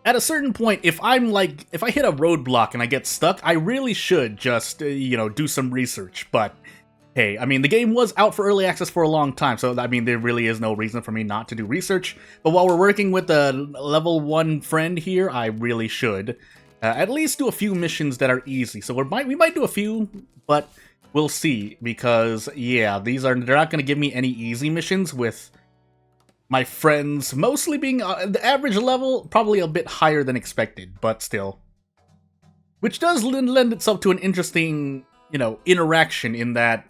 at a certain point, if I hit a roadblock and I get stuck, I really should just, do some research. But hey, I mean, the game was out for early access for a long time, so I mean, there really is no reason for me not to do research. But while we're working with a level 1 friend here, I really should at least do a few missions that are easy. So we might do a few, but we'll see, because yeah, they're not going to give me any easy missions with my friends mostly being the average level, probably a bit higher than expected, but still. Which does lend itself to an interesting, interaction in that,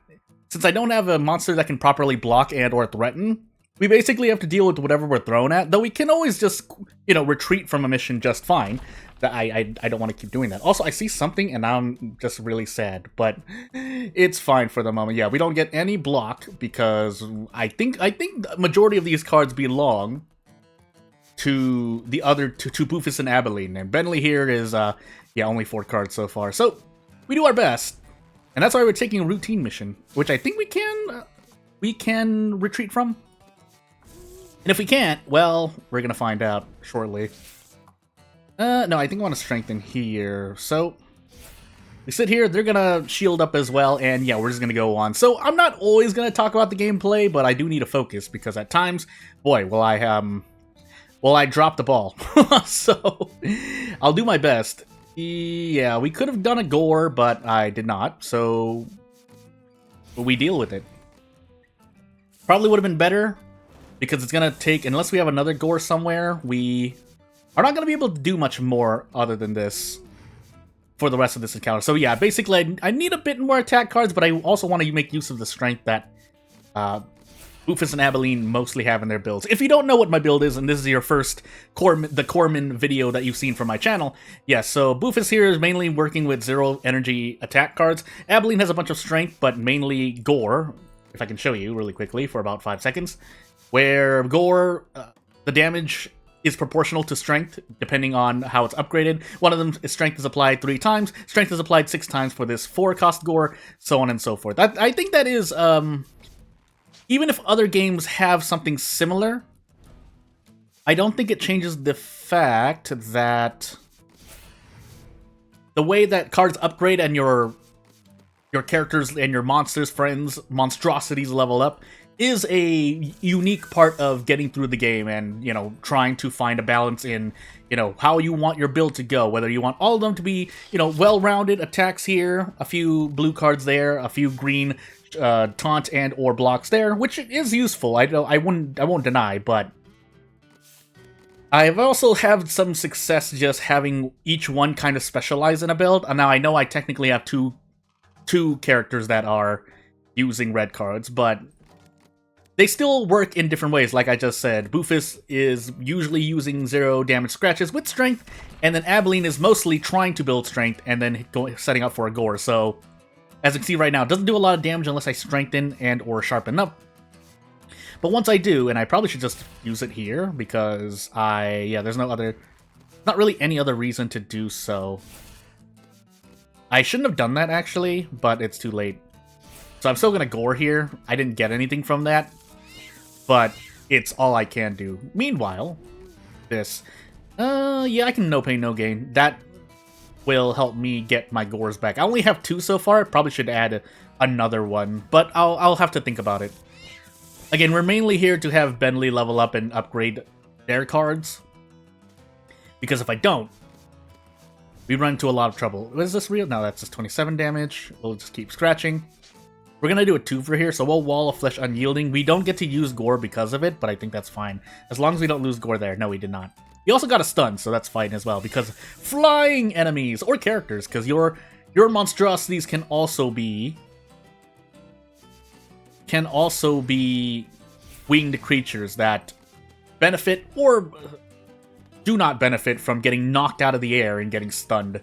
since I don't have a monster that can properly block and or threaten, we basically have to deal with whatever we're thrown at, though we can always just, retreat from a mission just fine. I don't want to keep doing that. Also, I see something and now I'm just really sad, but it's fine for the moment. Yeah, we don't get any block because I think the majority of these cards belong to the other to Boofus and Abilene, and Bentley here is only 4 cards so far. So we do our best, and that's why we're taking a routine mission, which I think we can retreat from. And if we can't, well, we're gonna find out shortly. No, I think I want to strengthen here. So, we sit here, they're gonna shield up as well, and yeah, we're just gonna go on. So, I'm not always gonna talk about the gameplay, but I do need to focus, because at times, boy, will I drop the ball. So, I'll do my best. Yeah, we could have done a gore, but I did not, so we deal with it. Probably would have been better, because it's gonna take, unless we have another gore somewhere, we are not going to be able to do much more other than this for the rest of this encounter. So yeah, basically I need a bit more attack cards, but I also want to make use of the strength that Boofus and Abilene mostly have in their builds. If you don't know what my build is, and this is your first the Corpsmen video that you've seen from my channel, yeah, so Boofus here is mainly working with 0 energy attack cards. Abilene has a bunch of strength, but mainly gore, if I can show you really quickly for about 5 seconds, where gore, the damage is proportional to strength, depending on how it's upgraded. One of them, strength is applied 3 times, strength is applied 6 times for this 4-cost gore, so on and so forth. I think that is, even if other games have something similar, I don't think it changes the fact that the way that cards upgrade and your characters and your monsters, friends, monstrosities level up is a unique part of getting through the game and, trying to find a balance in, how you want your build to go. Whether you want all of them to be, well-rounded attacks here, a few blue cards there, a few green taunt and or blocks there, which is useful. I won't deny, but I've also had some success just having each one kind of specialize in a build. And now I know I technically have two characters that are using red cards, but they still work in different ways, like I just said. Boofus is usually using 0 damage scratches with strength, and then Abilene is mostly trying to build strength and then setting up for a gore. So, as you can see right now, it doesn't do a lot of damage unless I strengthen and or sharpen up. But once I do, and I probably should just use it here, because there's not really any other reason to do so. I shouldn't have done that, actually, but it's too late. So I'm still gonna gore here. I didn't get anything from that, but it's all I can do. Meanwhile, this, I can no pain, no gain. That will help me get my gores back. I only have 2 so far. I probably should add another one, but I'll have to think about it. Again, we're mainly here to have Bentley level up and upgrade their cards, because if I don't, we run into a lot of trouble. Is this real? No, that's just 27 damage. We'll just keep scratching. We're gonna do a 2 for here, so we'll Wall of Flesh Unyielding. We don't get to use gore because of it, but I think that's fine. As long as we don't lose gore there. No, we did not. He also got a stun, so that's fine as well, because flying enemies, or characters, because your monstrosities can also be winged creatures that benefit or do not benefit from getting knocked out of the air and getting stunned.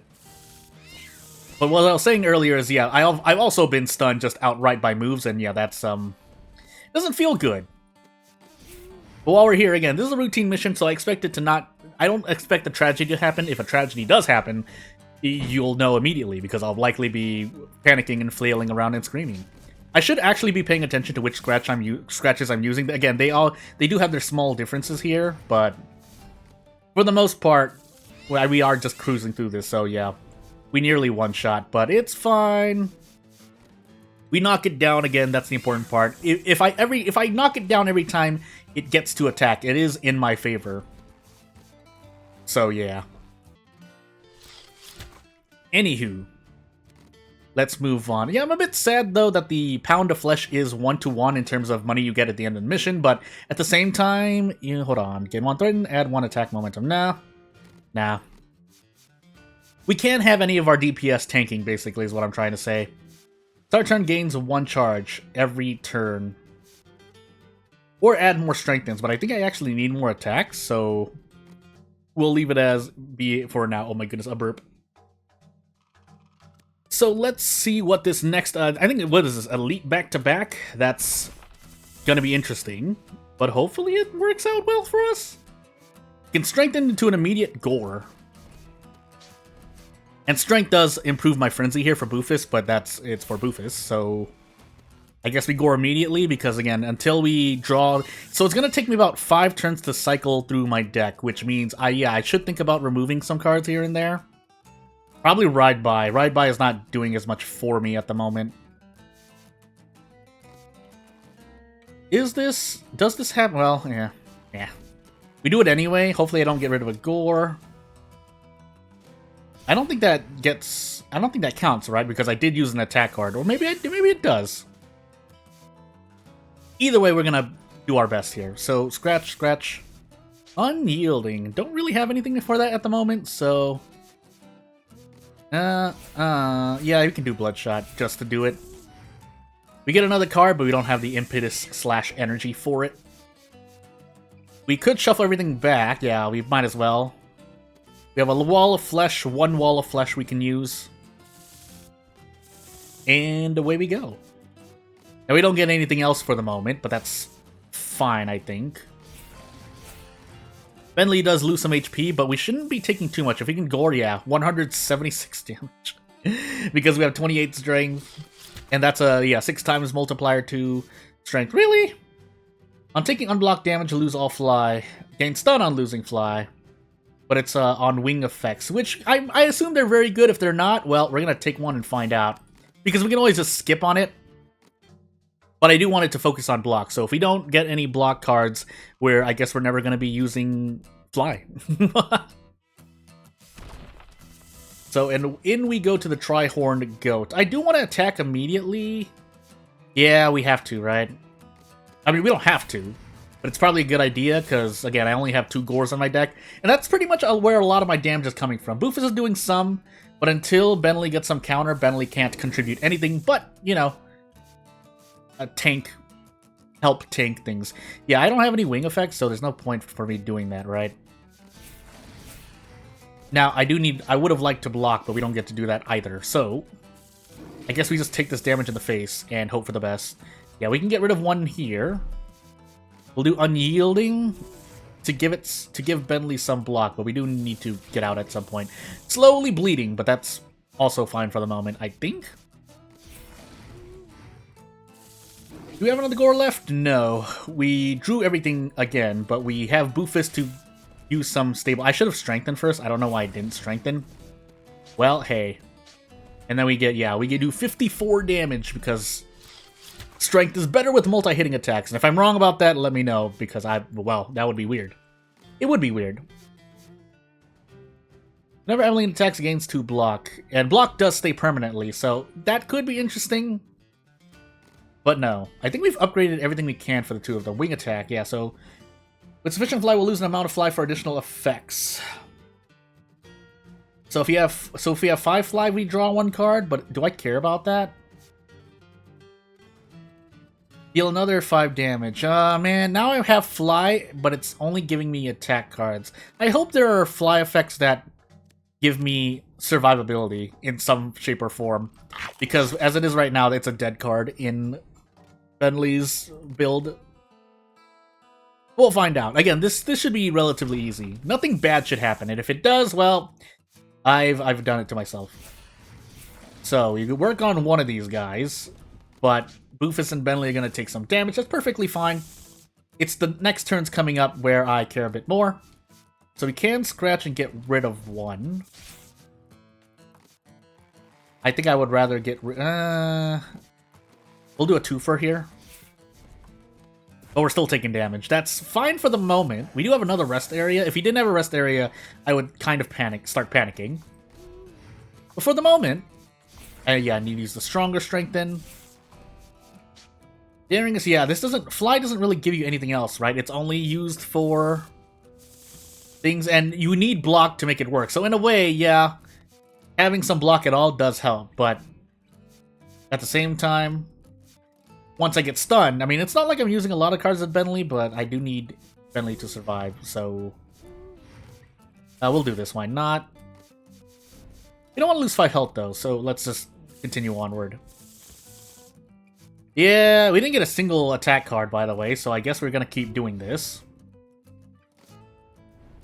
But what I was saying earlier is, yeah, I've also been stunned just outright by moves, and yeah, that's, doesn't feel good. But while we're here, again, this is a routine mission, so I expect it to not... I don't expect a tragedy to happen. If a tragedy does happen, you'll know immediately, because I'll likely be panicking and flailing around and screaming. I should actually be paying attention to which scratches I'm using. Again, they do have their small differences here, but for the most part, we are just cruising through this, so yeah. We nearly one-shot, but it's fine. We knock it down again, that's the important part. If I knock it down every time it gets to attack, it is in my favor. So yeah. Anywho. Let's move on. Yeah, I'm a bit sad, though, that the pound of flesh is 1-to-1 in terms of money you get at the end of the mission, but at the same time, hold on. Gain 1 threaten, add 1 attack momentum. Nah. We can't have any of our DPS tanking, basically, is what I'm trying to say. Start turn gains 1 charge every turn. Or add more strengthens, but I think I actually need more attacks, so we'll leave it as be for now. Oh my goodness, a burp. So let's see what this next, I think, what is this, Elite back-to-back? That's gonna be interesting, but hopefully it works out well for us. Can strengthen into an immediate gore. And strength does improve my frenzy here for Boofus, but it's for Boofus, so I guess we gore immediately, because again, until we draw, so it's gonna take me about 5 turns to cycle through my deck, which means, I should think about removing some cards here and there. Probably Ride By. Ride By is not doing as much for me at the moment. Does this have, well, yeah. We do it anyway. Hopefully I don't get rid of a gore. I don't think that counts, right? Because I did use an attack card. Or maybe it does. Either way, we're gonna do our best here. So, scratch. Unyielding. Don't really have anything for that at the moment, so... yeah, we can do Bloodshot just to do it. We get another card, but we don't have the impetus/energy for it. We could shuffle everything back. Yeah, we might as well. We have a wall of flesh, 1 wall of flesh we can use. And away we go. Now, we don't get anything else for the moment, but that's fine, I think. Bentley does lose some HP, but we shouldn't be taking too much. If we can gore, yeah, 176 damage. Because we have 28 strength. And that's a, 6 times multiplier to strength. Really? On taking unblocked damage, lose all fly. Gain stun on losing fly. But it's on wing effects, which I assume they're very good. If they're not, well, we're going to take one and find out. Because we can always just skip on it. But I do want it to focus on block, so if we don't get any block cards, where I guess we're never going to be using fly. So, and in we go to the Tri-Horned Goat. I do want to attack immediately. Yeah, we have to, right? I mean, we don't have to, but it's probably a good idea, because, again, I only have 2 gores on my deck, and that's pretty much where a lot of my damage is coming from. Boofus is doing some, but until Bentley gets some counter, Bentley can't contribute anything, but, you know... help tank things. Yeah, I don't have any wing effects, so there's no point for me doing that, right? Now, I would have liked to block, but we don't get to do that either, so I guess we just take this damage in the face and hope for the best. Yeah, we can get rid of 1 here. We'll do Unyielding to give Bentley some block, but we do need to get out at some point. Slowly bleeding, but that's also fine for the moment, I think. Do we have another gore left? No. We drew everything again, but we have Boofus to use some stable... I should have strengthened first. I don't know why I didn't strengthen. Well, hey. And then we get, we can do 54 damage because strength is better with multi-hitting attacks. And if I'm wrong about that, let me know, because well, that would be weird. It would be weird. Whenever Evelyn attacks, gains 2 block. And block does stay permanently, so that could be interesting. But no. I think we've upgraded everything we can for the 2 of them. Wing attack, yeah, so... With sufficient fly, we'll lose an amount of fly for additional effects. So if we have 5 fly, we draw 1 card, but do I care about that? Deal another 5 damage. Man, now I have fly, but it's only giving me attack cards. I hope there are fly effects that give me survivability in some shape or form. Because as it is right now, it's a dead card in Bentley's build. We'll find out. Again, this should be relatively easy. Nothing bad should happen, and if it does, well, I've done it to myself. So you can work on one of these guys, but Boofus and Bentley are going to take some damage. That's perfectly fine. It's the next turns coming up where I care a bit more. So we can scratch and get rid of one. I think I would rather get rid... we'll do a twofer here. But we're still taking damage. That's fine for the moment. We do have another rest area. If we didn't have a rest area, I would kind of start panicking. But for the moment... yeah, I need to use the stronger strengthen. Daring is... Yeah, Fly doesn't really give you anything else, right? It's only used for... things, and you need block to make it work. So in a way, yeah, having some block at all does help, but at the same time, once I get stunned, I mean, it's not like I'm using a lot of cards at Bentley, but I do need Bentley to survive, so we'll do this. Why not? We don't want to lose 5 health, though, so let's just continue onward. Yeah, we didn't get a single attack card, by the way, so I guess we're going to keep doing this.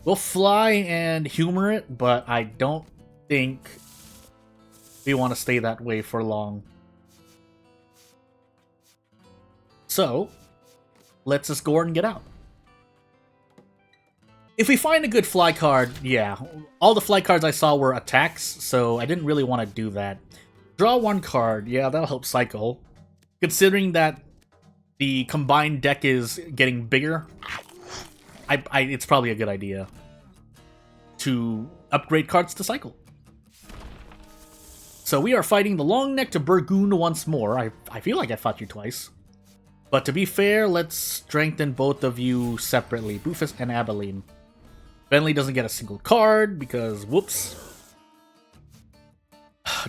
We'll fly and humor it, but I don't think we want to stay that way for long. So, let's just go and get out. If we find a good fly card, yeah. All the fly cards I saw were attacks, so I didn't really want to do that. Draw 1 card, yeah, that'll help cycle. Considering that the combined deck is getting bigger, it's probably a good idea to upgrade cards to cycle. So we are fighting the long neck to Burgoon once more. I feel like I fought you twice. But to be fair, let's strengthen both of you separately. Boofus and Abilene. Bentley doesn't get a single card because, whoops.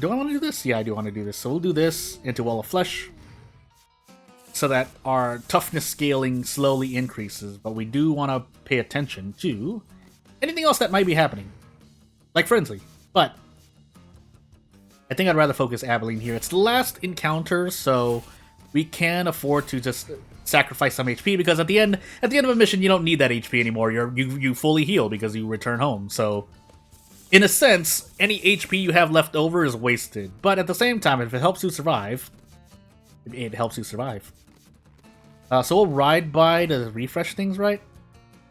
Do I want to do this? Yeah, I do want to do this. So we'll do this into Wall of Flesh, so that our toughness scaling slowly increases, but we do want to pay attention to anything else that might be happening, like Frenzy. But I think I'd rather focus Abilene here. It's the last encounter, so we can afford to just sacrifice some HP, because at the end of a mission, you don't need that HP anymore. You fully heal because you return home. So, in a sense, any HP you have left over is wasted. But at the same time, if it helps you survive, it helps you survive. So we'll ride by to refresh things, right?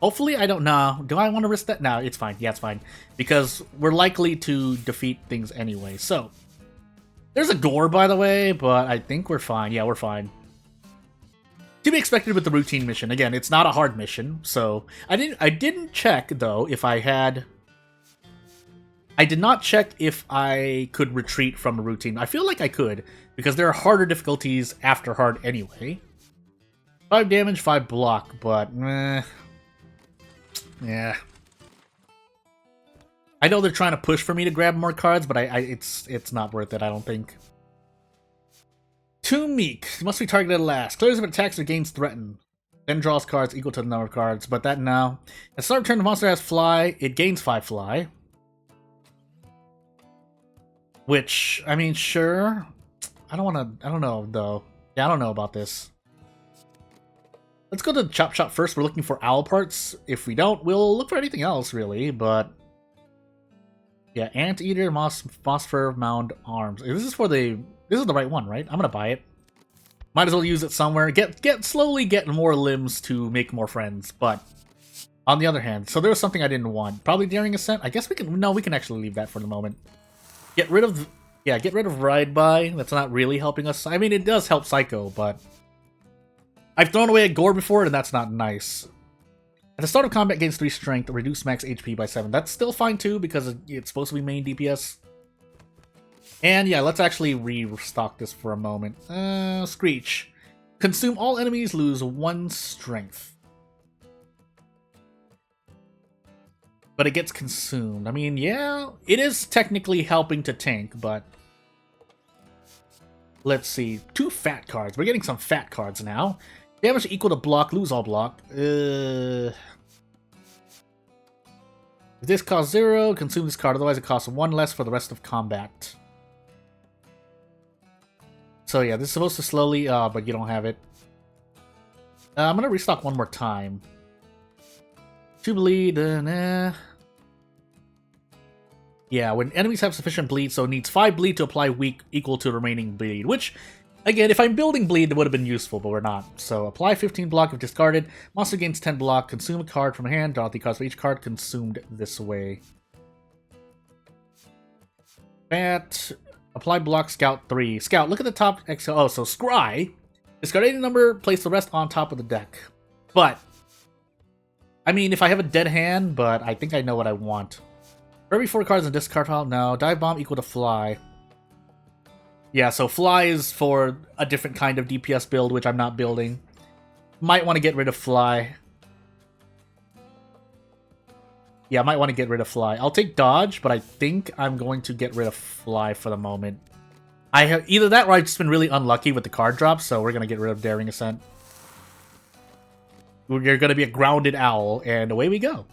Hopefully, I don't know. Do I want to risk that? No, it's fine. Yeah, it's fine. Because we're likely to defeat things anyway. So, there's a gore, by the way, but I think we're fine. Yeah, we're fine. To be expected with the routine mission. Again, it's not a hard mission, so I didn't check though if I had. I did not check if I could retreat from a routine. I feel like I could, because there are harder difficulties after hard anyway. 5 damage, 5 block, but yeah. I know they're trying to push for me to grab more cards, but it's not worth it, I don't think. Too meek. Must be targeted last. Clears if it attacks or gains threatened. Then draws cards equal to the number of cards, but that now. At the start of turn, the monster has fly. It gains 5 fly. Which, I mean, sure. I don't know, though. Yeah, I don't know about this. Let's go to the Chop Shop first. We're looking for owl parts. If we don't, we'll look for anything else, really, but... Yeah, Anteater, Moss Fur, Mound, Arms. This is the right one, right? I'm gonna buy it. Might as well use it somewhere. Slowly get more limbs to make more friends, but... On the other hand, so there was something I didn't want. Probably Daring Ascent? I guess we can actually leave that for the moment. Get rid of Ride By. That's not really helping us. I mean, it does help Psycho, but... I've thrown away a Gore before, and that's not nice. At the start of combat, gains 3 strength, reduce max HP by 7. That's still fine too, because it's supposed to be main DPS. And yeah, let's actually restock this for a moment. Screech. Consume all enemies, lose 1 strength. But it gets consumed. I mean, yeah, it is technically helping to tank, but... Let's see. 2 fat cards. We're getting some fat cards now. Damage equal to block, lose all block. If this costs 0, consume this card, otherwise it costs 1 less for the rest of combat. So yeah, this is supposed to slowly, but you don't have it. I'm gonna restock one more time. 2 bleed, nah. Yeah, when enemies have sufficient bleed, so it needs 5 bleed to apply weak equal to remaining bleed, which... Again, if I'm building bleed, it would have been useful, but we're not. So apply 15 block if discarded. Monster gains 10 block. Consume a card from hand. Draw 3 cards for each card consumed this way. Bat. Apply block scout 3. Scout, look at the top. Oh, so scry. Discard any number, place the rest on top of the deck. But, I mean, if I have a dead hand, but I think I know what I want. For every 4 cards in this discard pile, no. Dive bomb equal to fly. Yeah, so fly is for a different kind of DPS build, which I'm not building. Might want to get rid of fly. Yeah, I might want to get rid of fly. I'll take dodge, but I think I'm going to get rid of fly for the moment. I have either that or I've just been really unlucky with the card drops, so we're going to get rid of Daring Ascent. You're going to be a grounded owl, and away we go.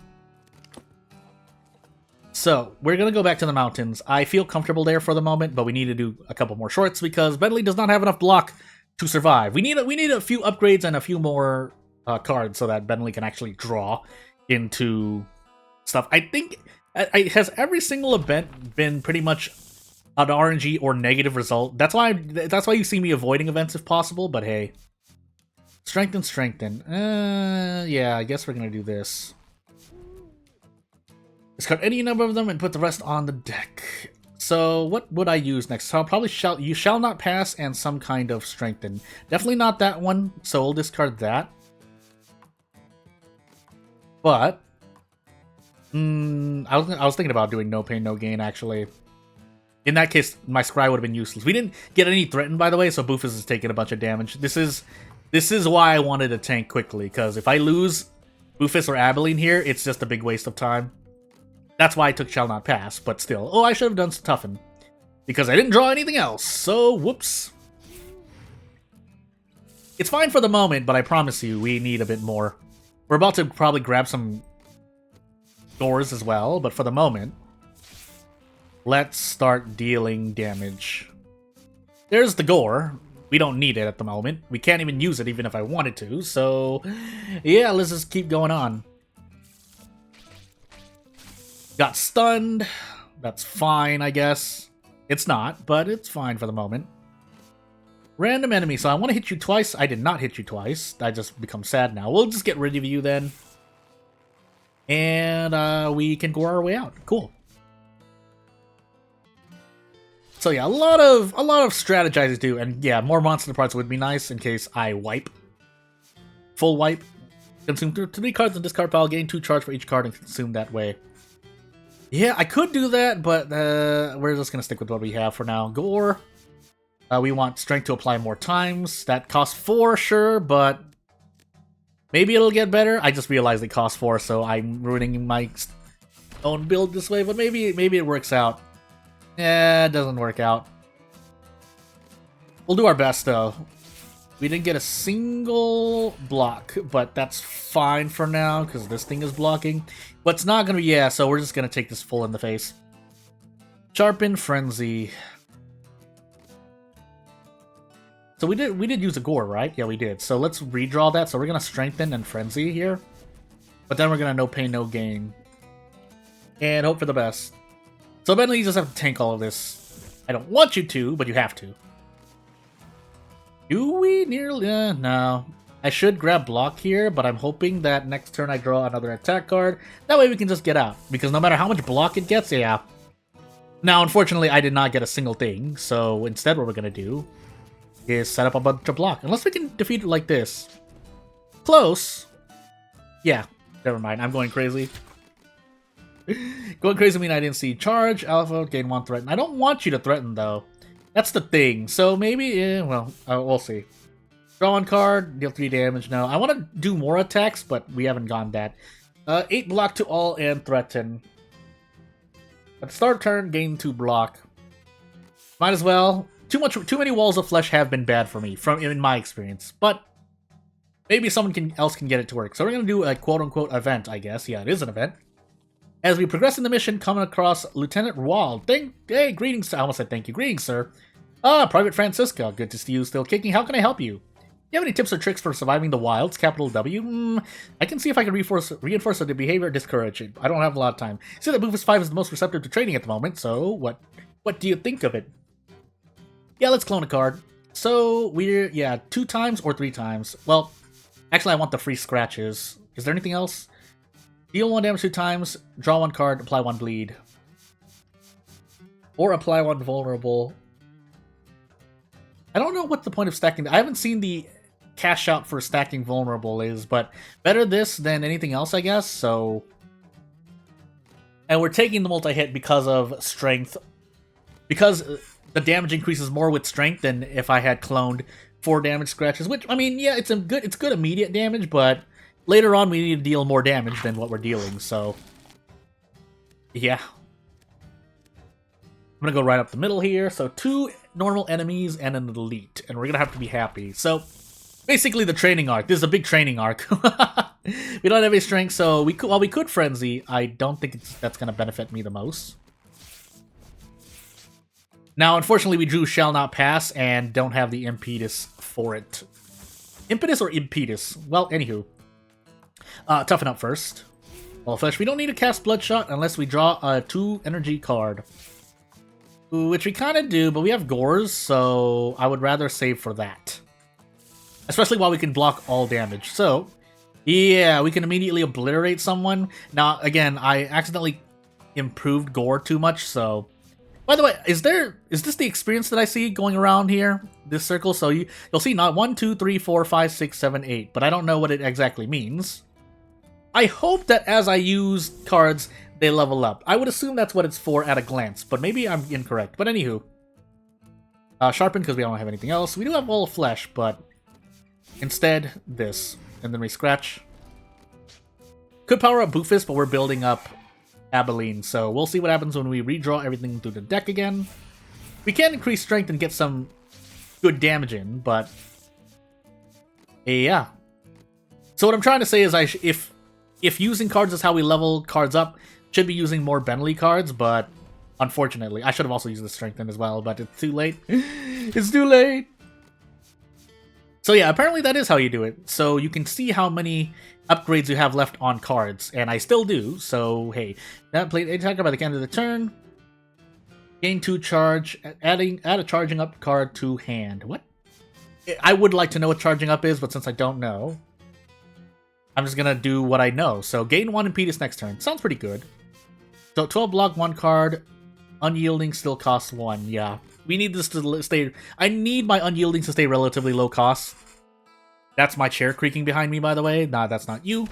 So, we're going to go back to the mountains. I feel comfortable there for the moment, but we need to do a couple more shorts because Bentley does not have enough block to survive. We need a few upgrades and a few more cards so that Bentley can actually draw into stuff. I think, has every single event been pretty much an RNG or negative result? That's why you see me avoiding events if possible, but hey. Strengthen. Yeah, I guess we're going to do this. Discard any number of them and put the rest on the deck. So, what would I use next? So I'll probably you shall not pass and some kind of strengthen. Definitely not that one, so we'll discard that. But, I was thinking about doing no pain, no gain, actually. In that case, my scry would have been useless. We didn't get any threatened, by the way, so Boofus is taking a bunch of damage. This is why I wanted to tank quickly, because if I lose Boofus or Abilene here, it's just a big waste of time. That's why I took Shall Not Pass, but still. Oh, I should have done Toughen. Because I didn't draw anything else, so whoops. It's fine for the moment, but I promise you, we need a bit more. We're about to probably grab some doors as well, but for the moment, let's start dealing damage. There's the gore. We don't need it at the moment. We can't even use it even if I wanted to, so yeah, let's just keep going on. Got stunned. That's fine, I guess. It's not, but it's fine for the moment. Random enemy. So I want to hit you twice. I did not hit you twice. I just become sad now. We'll just get rid of you then. And we can go our way out. Cool. So yeah, a lot of strategizing to do. And yeah, more monster parts would be nice in case I wipe. Full wipe. Consume 3 cards in discard pile. Gain 2 charge for each card and consume that way. Yeah, I could do that, but we're just going to stick with what we have for now. Gore. We want strength to apply more times. That costs 4, sure, but maybe it'll get better. I just realized it costs 4, so I'm ruining my own build this way, but maybe it works out. Yeah, it doesn't work out. We'll do our best, though. We didn't get a single block, but that's fine for now, because this thing is blocking. But it's not going to be, yeah, so we're just going to take this full in the face. Sharpen, Frenzy. So we did use a Gore, right? Yeah, we did. So let's redraw that. So we're going to Strengthen and Frenzy here. But then we're going to No Pain, No Gain. And hope for the best. So Bentley, you just have to tank all of this. I don't want you to, but you have to. Do we nearly? No. I should grab block here, but I'm hoping that next turn I draw another attack card. That way we can just get out. Because no matter how much block it gets, yeah. Now, unfortunately, I did not get a single thing. So instead what we're going to do is set up a bunch of block. Unless we can defeat it like this. Close. Yeah. Never mind. I'm going crazy. Going crazy mean I didn't see charge, alpha, gain 1 threaten. I don't want you to threaten, though. That's the thing. So maybe, well, we'll see. Draw 1 card, deal 3 damage now. I want to do more attacks, but we haven't gone that. 8 block to all and threaten. At the start of turn, gain 2 block. Might as well. Too many walls of flesh have been bad for me, in my experience. But maybe someone else can get it to work. So we're going to do a quote-unquote event, I guess. Yeah, it is an event. As we progress in the mission, coming across Lieutenant Wald. Hey, greetings. I almost said thank you. Greetings, sir. Private Francisco. Good to see you still kicking. How can I help you? You have any tips or tricks for surviving the wilds? Capital W? I can see if I can reinforce the behavior or discourage it. I don't have a lot of time. See that Boofus 5 is the most receptive to training at the moment, so what do you think of it? Yeah, let's clone a card. So we're, yeah, 2 times or 3 times. Well, actually I want the free scratches. Is there anything else? Deal 1 damage 2 times, draw 1 card, apply 1 bleed. Or apply 1 vulnerable. I don't know what the point of stacking. I haven't seen the cash out for stacking vulnerable is, but better this than anything else, I guess, so... And we're taking the multi-hit because of strength. Because the damage increases more with strength than if I had cloned 4 damage scratches, which, I mean, yeah, it's good immediate damage, but later on we need to deal more damage than what we're dealing, so... Yeah. I'm gonna go right up the middle here, so 2 normal enemies and an elite, and we're gonna have to be happy. So, basically the training arc. This is a big training arc. We don't have any strength, so we could, while we could frenzy, I don't think that's gonna benefit me the most. Now, unfortunately, we drew Shall Not Pass and don't have the impetus for it. Impetus or impetus? Well, anywho. Toughen up first. Well, Flesh, we don't need to cast Bloodshot unless we draw a 2 energy card. Which we kind of do, but we have Gores, so I would rather save for that. Especially while we can block all damage. So, yeah, we can immediately obliterate someone. Now, again, I accidentally improved Gore too much, so... By the way, is this the experience that I see going around here? This circle? So you'll see not 1, 2, 3, 4, 5, 6, 7, 8, but I don't know what it exactly means. I hope that as I use cards, they level up. I would assume that's what it's for at a glance, but maybe I'm incorrect. But anywho. Sharpen, because we don't have anything else. We do have Wall of Flesh, but instead, this. And then we scratch. Could power up Boofus, but we're building up Abilene, so we'll see what happens when we redraw everything through the deck again. We can increase strength and get some good damage in, but... Yeah. So what I'm trying to say is if using cards is how we level cards up, should be using more Bentley cards, but unfortunately, I should have also used the Strengthen as well, but it's too late. It's too late! So yeah, apparently that is how you do it. So you can see how many upgrades you have left on cards, and I still do, so hey. That played attacker by the end of the turn. Gain 2 charge, add a charging up card to hand. What? I would like to know what charging up is, but since I don't know, I'm just gonna do what I know. So gain 1 impetus next turn. Sounds pretty good. So 12 block, 1 card. Unyielding still costs 1. Yeah. We need this to stay... I need my unyielding to stay relatively low cost. That's my chair creaking behind me, by the way. Nah, that's not you.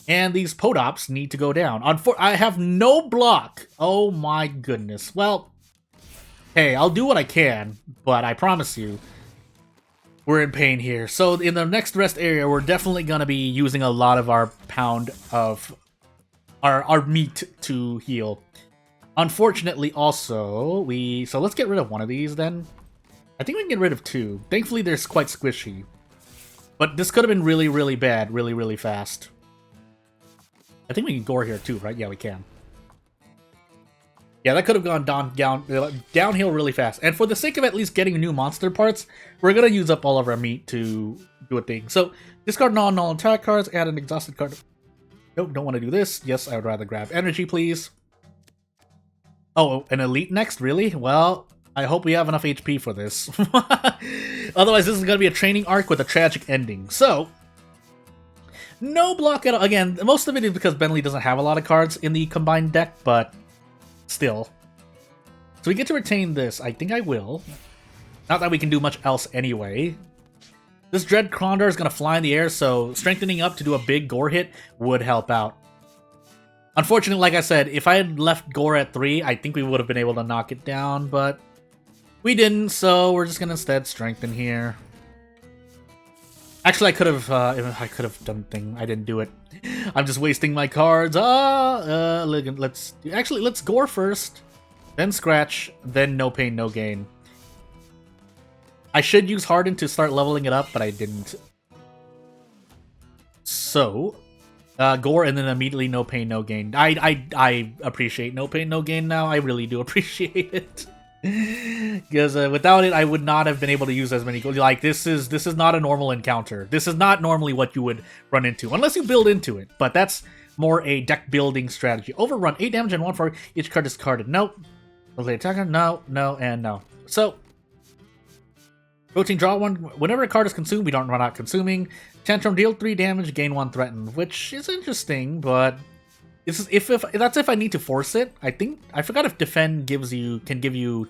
And these Podops need to go down. I have no block. Oh my goodness. Well, hey, I'll do what I can, but I promise you, we're in pain here. So in the next rest area, we're definitely going to be using a lot of our pound of our meat to heal. Unfortunately, also, so let's get rid of one of these then. I think we can get rid of 2. Thankfully, they're quite squishy. But this could have been really, really bad, really, really fast. I think we can gore here too, right? Yeah, we can. Yeah, that could have gone downhill really fast. And for the sake of at least getting new monster parts, we're going to use up all of our meat to do a thing. So, discard non-null attack cards, add an exhausted card. Nope, don't want to do this. Yes, I would rather grab energy, please. Oh, an elite next? Really? Well, I hope we have enough HP for this. Otherwise, this is going to be a training arc with a tragic ending. So, no block at all. Again, most of it is because Bentley doesn't have a lot of cards in the combined deck, but still. So we get to retain this. I think I will. Not that we can do much else anyway. This Dread Condor is going to fly in the air, so strengthening up to do a big gore hit would help out. Unfortunately, like I said, if I had left Gore at 3, I think we would have been able to knock it down, but we didn't, so we're just going to instead strengthen here. Actually, I could have done thing. I didn't do it. I'm just wasting my cards. Let's Gore first, then Scratch, then No Pain, No Gain. I should use Harden to start leveling it up, but I didn't. So, Gore and then immediately No Pain, No Gain. I appreciate No Pain, No Gain now. I really do appreciate it. Because without it, I would not have been able to use as many. Like, this is not a normal encounter. This is not normally what you would run into, unless you build into it. But that's more a deck building strategy. Overrun, 8 damage and 1 for each card discarded. Nope. Attacker, no, and no. So, Routine, draw 1. Whenever a card is consumed, we don't run out consuming. Tantrum, deal 3 damage, gain 1 threatened, which is interesting, but if that's if I need to force it. I forgot if defend can give you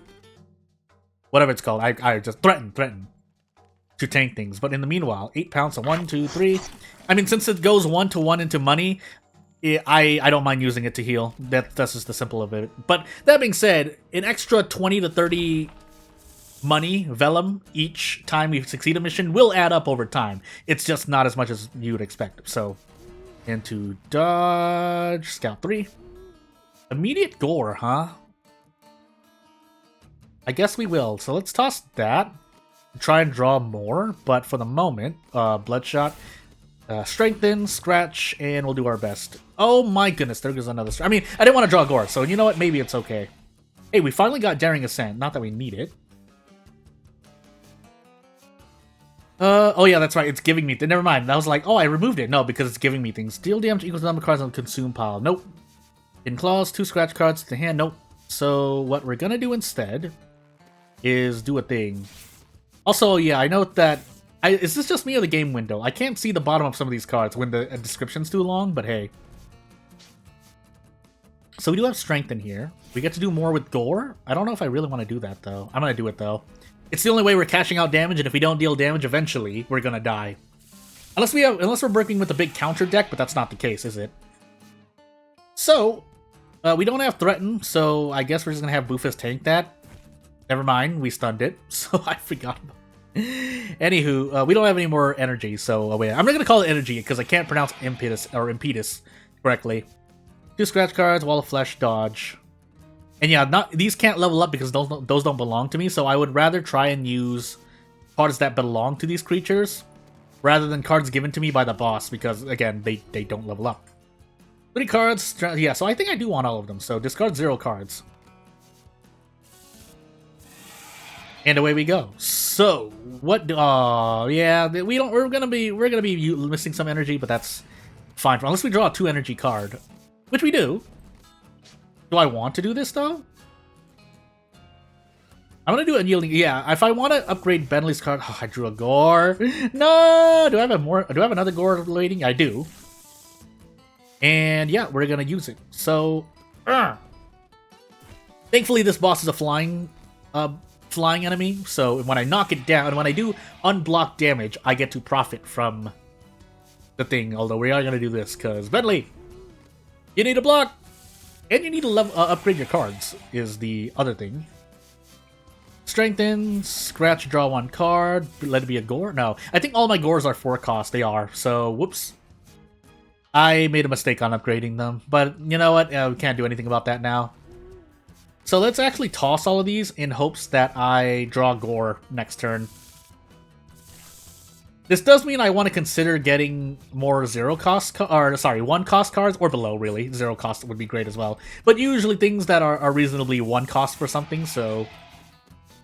whatever it's called. I just threaten to tank things. But in the meanwhile, 8 pounds, so 1, 2, 3. I mean, since it goes 1-to-1 into money, I don't mind using it to heal. That's just the simple of it. But that being said, an extra 20 to 30 money, vellum, each time we succeed a mission will add up over time. It's just not as much as you would expect. So, into dodge, scout 3. Immediate gore, huh? I guess we will. So let's toss that. Try and draw more, but for the moment, Bloodshot, Strengthen, Scratch, and we'll do our best. Oh my goodness, there goes another... I mean, I didn't want to draw gore, so you know what? Maybe it's okay. Hey, we finally got Daring Ascent. Not that we need it. Oh yeah, that's right. It's giving me... Never mind. I was like, oh, I removed it. No, because it's giving me things. Deal damage equals the number of cards on the consume pile. Nope. In claws, 2 scratch cards to the hand. Nope. So what we're gonna do instead is do a thing. Also, yeah, I note that... is this just me or the game window? I can't see the bottom of some of these cards when the description's too long, but hey. So we do have strength in here. We get to do more with gore. I don't know if I really want to do that, though. I'm going to do it, though. It's the only way we're cashing out damage, and if we don't deal damage, eventually, we're going to die. Unless we're working with a big counter deck, but that's not the case, is it? So, we don't have Threaten, so I guess we're just going to have Boofus tank that. Never mind, we stunned it, so I forgot about it. Anywho, we don't have any more energy, so wait, I'm not gonna call it energy because I can't pronounce impetus correctly. 2 scratch cards, Wall of Flesh, dodge, and yeah, these can't level up because those don't belong to me. So I would rather try and use cards that belong to these creatures rather than cards given to me by the boss because again, they don't level up. 3 cards, yeah. So I think I do want all of them. So discard 0 cards. And away we go. So what? Yeah, we're gonna be missing some energy, but that's fine. Unless we draw a 2 energy card, which we do. Do I want to do this though? I'm gonna do unyielding. Yeah, if I want to upgrade Bentley's card, oh, I drew a gore. No, do I have another gore waiting? I do. And yeah, we're gonna use it. So, thankfully, this boss is a flying enemy, so when I knock it down, when I do unblock damage, I get to profit from the thing, although we are going to do this, because Bentley, you need a block, and you need to upgrade your cards, is the other thing. Strengthen, scratch, draw 1 card, let it be a gore? No, I think all my gores are 4 cost, they are, so whoops. I made a mistake on upgrading them, but you know what, we can't do anything about that now. So let's actually toss all of these in hopes that I draw gore next turn. This does mean I want to consider getting more 1 cost cards, or below, really. 0 cost would be great as well. But usually things that are reasonably 1 cost for something, so...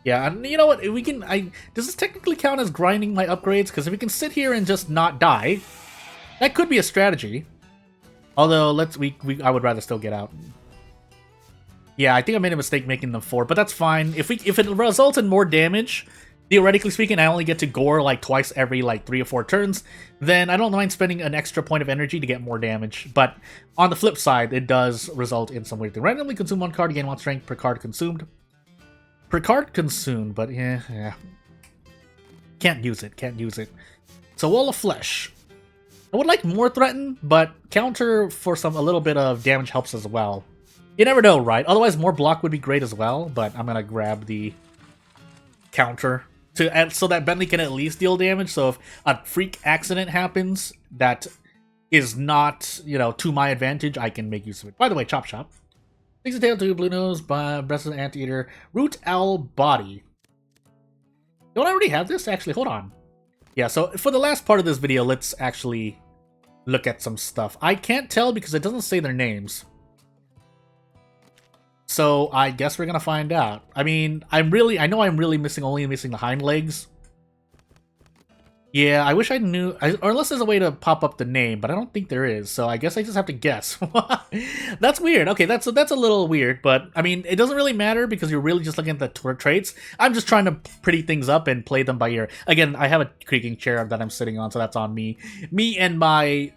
Yeah, and you know what, does this technically count as grinding my upgrades? Because if we can sit here and just not die, that could be a strategy. Although, I would rather still get out. Yeah, I think I made a mistake making them 4, but that's fine. If it results in more damage, theoretically speaking, I only get to gore like twice every like 3 or 4 turns, then I don't mind spending an extra point of energy to get more damage. But on the flip side, it does result in some weird thing. Randomly consume 1 card, gain 1 strength per card consumed. Per card consumed, but yeah. Can't use it. So Wall of Flesh. I would like more Threaten, but counter for a little bit of damage helps as well. You never know, right? Otherwise, more block would be great as well, but I'm gonna grab the counter so that Bentley can at least deal damage. So if a freak accident happens that is not, to my advantage, I can make use of it. By the way, Chop Shop. Six tail, 2 blue nose, breasted anteater, root owl body. Don't I already have this? Actually, hold on. Yeah, so for the last part of this video, let's actually look at some stuff. I can't tell because it doesn't say their names. So I guess we're gonna find out. I mean, I know I'm really only missing the hind legs. Yeah, I wish I knew, or unless there's a way to pop up the name, but I don't think there is, so I guess I just have to guess. That's weird. Okay, that's a little weird, but I mean, it doesn't really matter because you're really just looking at the traits. I'm just trying to pretty things up and play them by ear. Again, I have a creaking chair that I'm sitting on, so that's on me. Me and my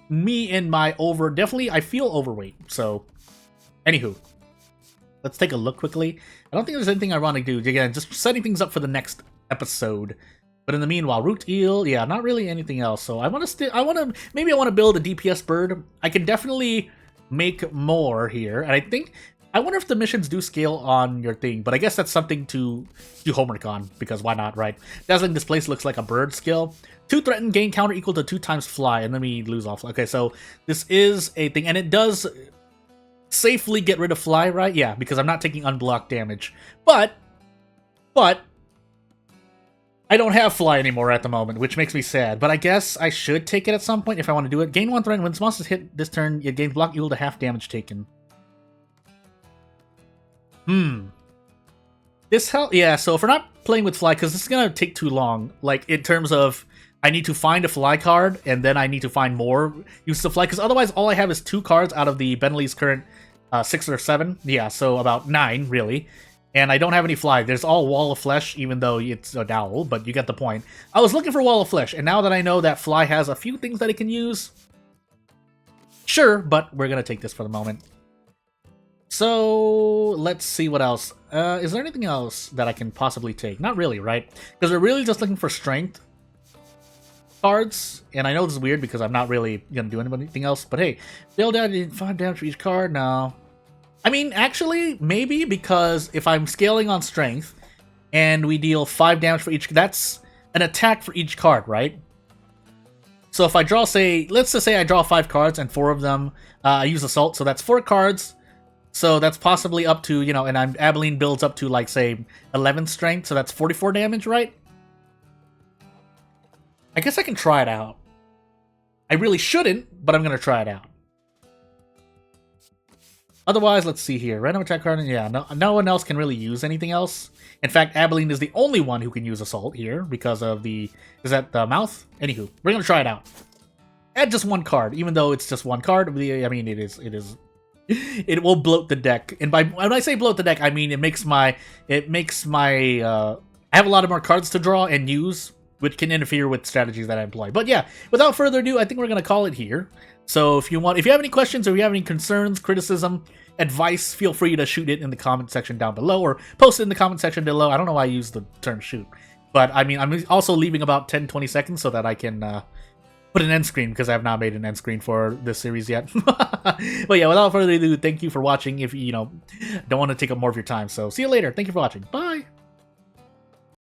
definitely, I feel overweight, so, anywho. Let's take a look quickly. I don't think there's anything I want to do. Again, just setting things up for the next episode. But in the meanwhile, root eel, yeah, not really anything else. So I want to build a DPS bird. I can definitely make more here, and I wonder if the missions do scale on your thing. But I guess that's something to do homework on, because why not, right? Dazzling Displace looks like a bird skill. 2 threaten, gain counter equal to 2 times fly, and then we lose off. Okay, so this is a thing, and it does safely get rid of fly, right? Yeah, because I'm not taking unblocked damage. But I don't have fly anymore at the moment, which makes me sad. But I guess I should take it at some point if I want to do it. Gain 1 threat. When monsters hit this turn, you gain block equal to half damage taken. This help? Yeah, so if we're not playing with fly, because this is going to take too long, like in terms of I need to find a fly card, and then I need to find more use of fly, because otherwise all I have is 2 cards out of the Bentley's current 6 or 7. Yeah, so about 9, really. And I don't have any fly. There's all Wall of Flesh, even though it's a dowel, but you get the point. I was looking for Wall of Flesh, and now that I know that fly has a few things that it can use, sure, but we're going to take this for the moment. So, let's see what else. Is there anything else that I can possibly take? Not really, right? Because we're really just looking for strength cards, and I know this is weird because I'm not really going to do anything else, but hey, deal down 5 damage for each card? No. I mean, actually, maybe, because if I'm scaling on strength, and we deal 5 damage for each, that's an attack for each card, right? So if I draw, let's just say I draw 5 cards, and 4 of them I use Assault, so that's 4 cards, so that's possibly up to, and Abilene builds up to, like, say, 11 strength, so that's 44 damage, right? I guess I can try it out. I really shouldn't, but I'm going to try it out. Otherwise, let's see here. Random attack card, yeah, no one else can really use anything else. In fact, Abilene is the only one who can use Assault here because of is that the mouth? Anywho, we're going to try it out. Add just 1 card, even though it's just 1 card. I mean, it will bloat the deck. And when I say bloat the deck, I mean it makes my, I have a lot of more cards to draw and use, which can interfere with strategies that I employ. But yeah, without further ado, I think we're going to call it here. So if you have any questions or if you have any concerns, criticism, advice, feel free to shoot it in the comment section down below or post it in the comment section below. I don't know why I use the term shoot, but I mean, I'm also leaving about 10-20 seconds so that I can put an end screen, because I have not made an end screen for this series yet. But yeah, without further ado, thank you for watching. If you don't want to take up more of your time, so see you later. Thank you for watching. Bye.